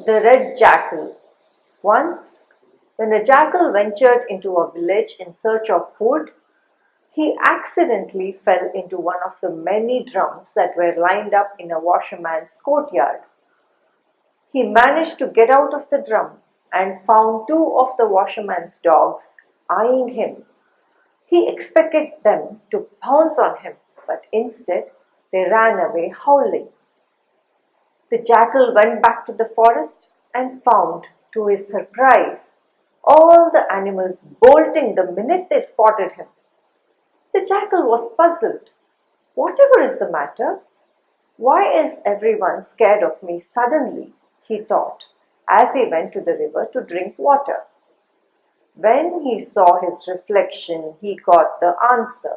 The Red Jackal. Once, when a jackal ventured into a village in search of food, he accidentally fell into one of the many drums that were lined up in a washerman's courtyard. He managed to get out of the drum and found two of the washerman's dogs eyeing him. He expected them to pounce on him, but instead they ran away howling. The jackal went back to the forest and found, to his surprise, all the animals bolting the minute they spotted him. The jackal was puzzled. Whatever is the matter? Why is everyone scared of me suddenly? He thought as he went to the river to drink water. When he saw his reflection, he got the answer.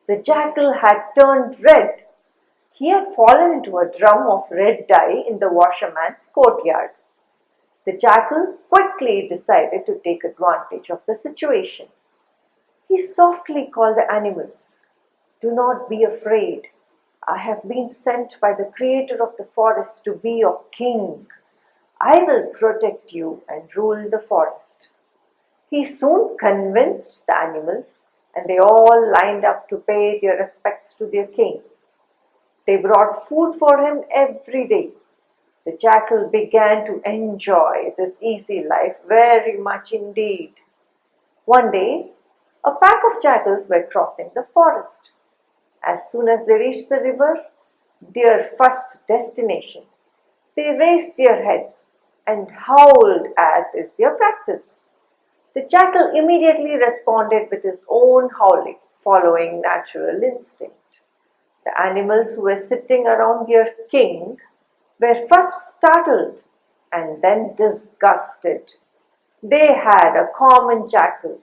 The jackal had turned red. He had fallen into a drum of red dye in the washerman's courtyard. The jackal quickly decided to take advantage of the situation. He softly called the animals. Do not be afraid. I have been sent by the creator of the forest to be your king. I will protect you and rule the forest. He soon convinced the animals, and they all lined up to pay their respects to their king. They brought food for him every day. The jackal began to enjoy this easy life very much indeed. One day, a pack of jackals were crossing the forest. As soon as they reached the river, their first destination, they raised their heads and howled as is their practice. The jackal immediately responded with his own howling, following natural instinct. The animals who were sitting around their king were first startled and then disgusted. They had a common jackal